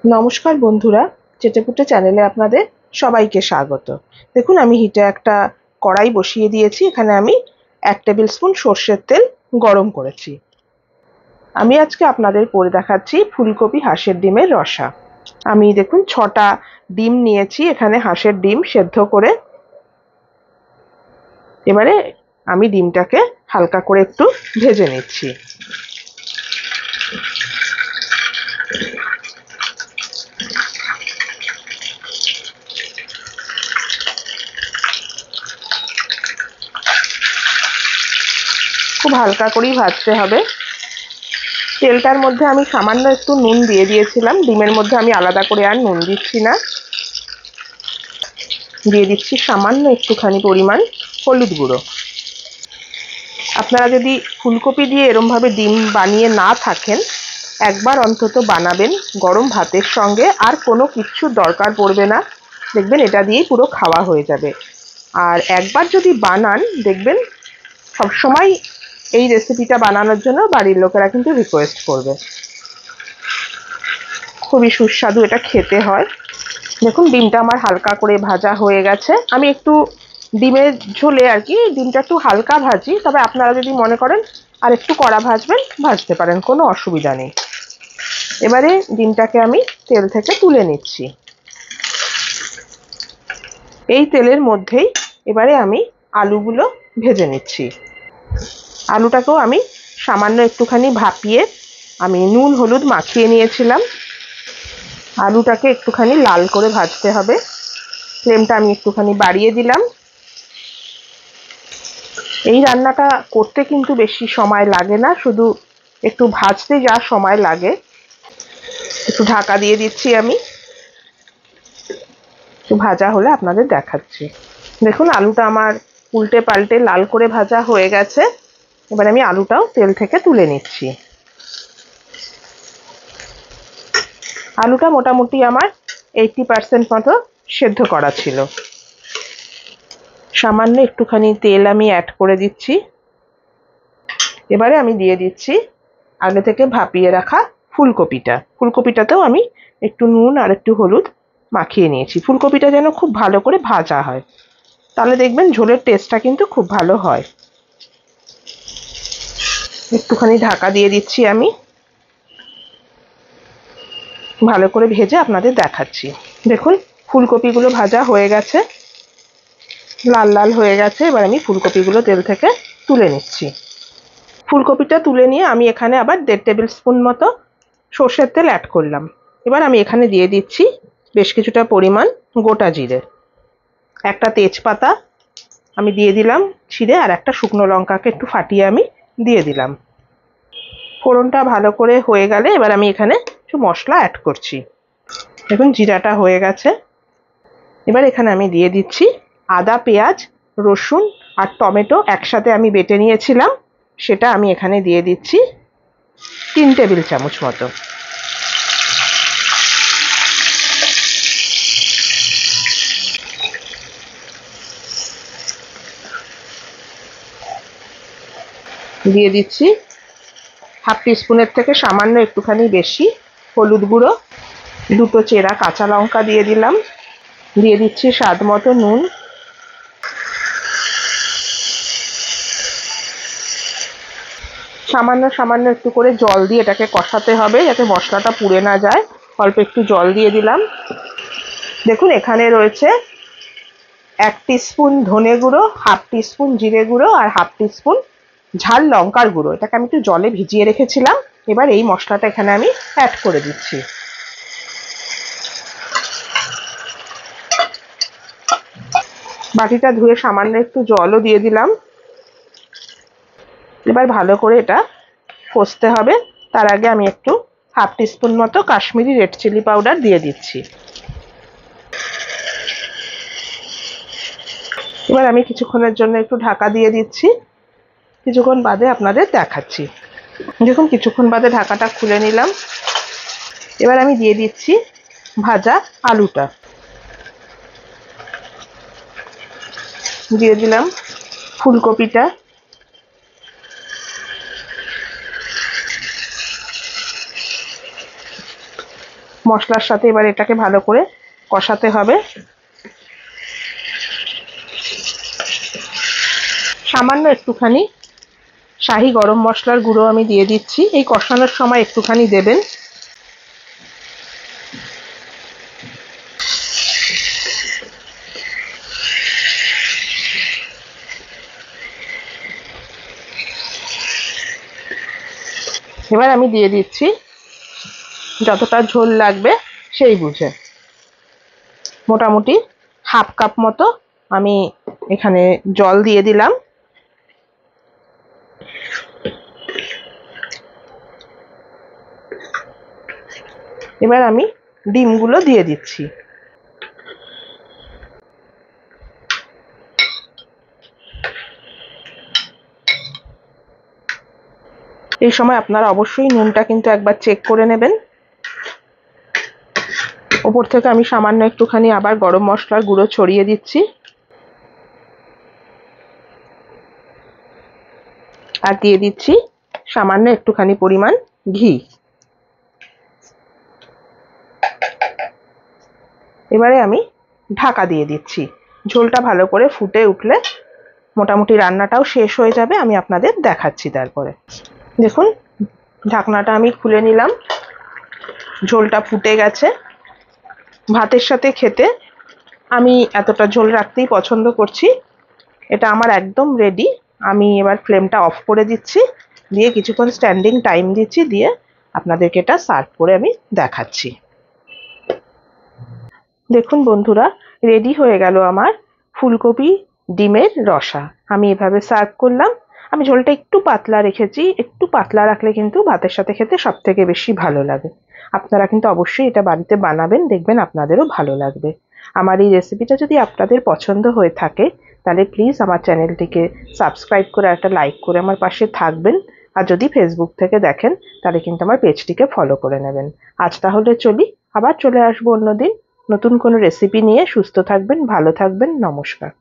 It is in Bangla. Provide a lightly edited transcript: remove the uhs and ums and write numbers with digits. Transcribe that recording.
নমস্কার বন্ধুরা, চেটেপুটে চ্যানেলে আপনাদের সবাইকে স্বাগত। দেখুন, আমি হিটে একটা কড়াই বসিয়ে দিয়েছি। এখানে আমি 1 টেবিল স্পুন সর্ষের তেল গরম করেছি। আমি আজকে আপনাদের করে দেখাচ্ছি ফুলকপি হাঁসের ডিমের রসা। আমি দেখুন 6টা ডিম নিয়েছি এখানে, হাঁসের ডিম সেদ্ধ করে। এবারে আমি ডিমটাকে হালকা করে একটু ভেজে নিচ্ছি। খুব হালকা করেই ভাজতে হবে। তেলটার মধ্যে আমি সামান্য একটু নুন দিয়ে দিয়েছিলাম। ডিমের মধ্যে আমি আলাদা করে আর নুন দিচ্ছি না। দিয়ে দিচ্ছি সামান্য একটুখানি পরিমাণ হলুদ গুঁড়ো। আপনারা যদি ফুলকপি দিয়ে এরমভাবে ডিম বানিয়ে না থাকেন, একবার অন্তত বানাবেন গরম ভাতের সঙ্গে। আর কোনো কিচ্ছু দরকার পড়বে না, দেখবেন এটা দিয়েই পুরো খাওয়া হয়ে যাবে। আর একবার যদি বানান, দেখবেন সবসময় এই রেসিপিটা বানানোর জন্য বাড়ির লোকেরা কিন্তু রিকোয়েস্ট করবে। খুবই সুস্বাদু এটা খেতে হয়। দেখুন, ডিমটা আমার হালকা করে ভাজা হয়ে গেছে। আমি একটু ডিমের ঝোলে আর কি ডিমটা একটু হালকা ভাজি, তবে আপনারা যদি মনে করেন আর একটু কড়া ভাজবেন, ভাজতে পারেন, কোনো অসুবিধা নেই। এবারে ডিমটাকে আমি তেল থেকে তুলে নিচ্ছি। এই তেলের মধ্যেই এবারে আমি আলুগুলো ভেজে নিচ্ছি। আলুটাকেও আমি সামান্য একটুখানি ভাপিয়ে আমি নুন হলুদ মাখিয়ে নিয়েছিলাম। আলুটাকে একটুখানি লাল করে ভাজতে হবে। ফ্লেমটা আমি একটুখানি বাড়িয়ে দিলাম। এই রান্নাটা করতে কিন্তু বেশি সময় লাগে না, শুধু একটু ভাজতে যা সময় লাগে। একটু ঢাকা দিয়ে দিচ্ছি আমি, একটু ভাজা হলে আপনাদের দেখাচ্ছি। দেখুন, আলুটা আমার উল্টে পাল্টে লাল করে ভাজা হয়ে গেছে। এবার আমি আলুটাও তেল থেকে তুলে নিচ্ছি। আলুটা মোটামুটি আমার 80% মতো সেদ্ধ করা ছিল। সামান্য একটুখানি তেল আমি অ্যাড করে দিচ্ছি। এবারে আমি দিয়ে দিচ্ছি আগে থেকে ভাপিয়ে রাখা ফুলকপিটাতেও আমি একটু নুন আর একটু হলুদ মাখিয়ে নিয়েছি। ফুলকপিটা যেন খুব ভালো করে ভাজা হয়, তাহলে দেখবেন ঝোলের টেস্টটা কিন্তু খুব ভালো হয়। একটুখানি ঢাকা দিয়ে দিচ্ছি আমি, ভালো করে ভেজে আপনাদের দেখাচ্ছি। দেখুন, ফুলকপিগুলো ভাজা হয়ে গেছে, লাল লাল হয়ে গেছে। এবার আমি ফুলকপিগুলো তেল থেকে তুলে নিচ্ছি। ফুলকপিটা তুলে নিয়ে আমি এখানে আবার 1.5 টেবিল স্পুন মতো সর্ষের তেল অ্যাড করলাম। এবার আমি এখানে দিয়ে দিচ্ছি বেশ কিছুটা পরিমাণ গোটা জিরে, একটা তেজপাতা আমি দিয়ে দিলাম ছিঁড়ে, আর একটা শুকনো লঙ্কাকে একটু ফাটিয়ে আমি দিয়ে দিলাম। ফোড়নটা ভালো করে হয়ে গেলে এবার আমি এখানে একটু মশলা অ্যাড করছি। দেখুন, জিরাটা হয়ে গেছে। এবার এখানে আমি দিয়ে দিচ্ছি আদা, পেঁয়াজ, রসুন আর টমেটো একসাথে আমি বেটে নিয়েছিলাম, সেটা আমি এখানে দিয়ে দিচ্ছি 3 টেবিল চামচ মতো। দিয়ে দিচ্ছি হাফ টিস্পুনের থেকে সামান্য একটুখানি বেশি হলুদ গুঁড়ো, দুটো চেরা কাঁচা লঙ্কা দিয়ে দিলাম। দিয়ে দিচ্ছি স্বাদ মতো নুন। সামান্য সামান্য একটু করে জল দিয়ে এটাকে কষাতে হবে যাতে মশলাটা পুড়ে না যায়। অল্প একটু জল দিয়ে দিলাম। দেখুন, এখানে রয়েছে 1 টিস্পুন ধনে গুঁড়ো, হাফ টিস্পুন জিরে গুঁড়ো আর হাফ টিস্পুন ঝাল লঙ্কার গুঁড়ো। এটাকে আমি একটু জলে ভিজিয়ে রেখেছিলাম। এবার এই মশলাটা এখানে আমি অ্যাড করে দিচ্ছি। বাটিটা ধুয়ে সামান্য একটু জলও দিয়ে দিলাম। এবার ভালো করে এটা কষতে হবে। তার আগে আমি একটু হাফ টিস্পুন মতো কাশ্মীরি রেড চিলি পাউডার দিয়ে দিচ্ছি। এবার আমি কিছুক্ষণের জন্য একটু ঢাকা দিয়ে দিচ্ছি। কিছুক্ষণ বাদে আপনাদের দেখাচ্ছি। দেখুন, কিছুক্ষণ বাদে ঢাকাটা খুলে নিলাম। এবার আমি দিয়ে দিচ্ছি ভাজা আলুটা, দিয়ে দিলাম ফুলকপিটা, মশলার সাথে এবার এটাকে ভালো করে কষাতে হবে। সামান্য একটুখানি শাহি গরম মশলার গুঁড়ো আমি দিয়ে দিচ্ছি, এই কষানোর সময় একটুখানি দেবেন। এবার আমি দিয়ে দিচ্ছি যতটা ঝোল লাগবে সেই বুঝে, মোটামুটি হাফ কাপ মতো আমি এখানে জল দিয়ে দিলাম। এবার আমি ডিমগুলো দিয়ে দিচ্ছি। এই সময় আপনারা অবশ্যই নুনটা কিন্তু একবার চেক করে নেবেন। ওপর থেকে আমি সামান্য একটুখানি আবার গরম মশলার গুঁড়ো ছড়িয়ে দিচ্ছি, আর দিয়ে দিচ্ছি সামান্য একটুখানি পরিমাণ ঘি। এবারে আমি ঢাকা দিয়ে দিচ্ছি। ঝোলটা ভালো করে ফুটে উঠলে মোটামুটি রান্নাটাও শেষ হয়ে যাবে, আমি আপনাদের দেখাচ্ছি। তারপরে দেখুন ঢাকনাটা আমি খুলে নিলাম, ঝোলটা ফুটে গেছে। ভাতের সাথে খেতে আমি এতটা ঝোল রাখতেই পছন্দ করছি। এটা আমার একদম রেডি। আমি এবার ফ্লেমটা অফ করে দিচ্ছি, দিয়ে কিছুক্ষণ স্ট্যান্ডিং টাইম দিচ্ছি, দিয়ে আপনাদেরকে এটা সার্ভ করে আমি দেখাচ্ছি। দেখুন বন্ধুরা, রেডি হয়ে গেল আমার ফুলকপি ডিমের রসা। আমি এভাবে সার্ভ করলাম। আমি ঝোলটা একটু পাতলা রেখেছি, একটু পাতলা রাখলে কিন্তু ভাতের সাথে খেতে সব থেকে বেশি ভালো লাগে। আপনারা কিন্তু অবশ্যই এটা বাড়িতে বানাবেন, দেখবেন আপনাদেরও ভালো লাগবে। আমার এই রেসিপিটা যদি আপনাদের পছন্দ হয়ে থাকে তাহলে প্লিজ আমার চ্যানেলটিকে সাবস্ক্রাইব করে একটা লাইক করে আমার পাশে থাকবেন। আর যদি ফেসবুক থেকে দেখেন তাহলে কিন্তু আমার পেজটিকে ফলো করে নেবেন। আজ তাহলে চলি, আবার চলে আসবো অন্যদিন নতুন কোনো রেসিপি নিয়ে। সুস্থ থাকবেন, ভালো থাকবেন, নমস্কার।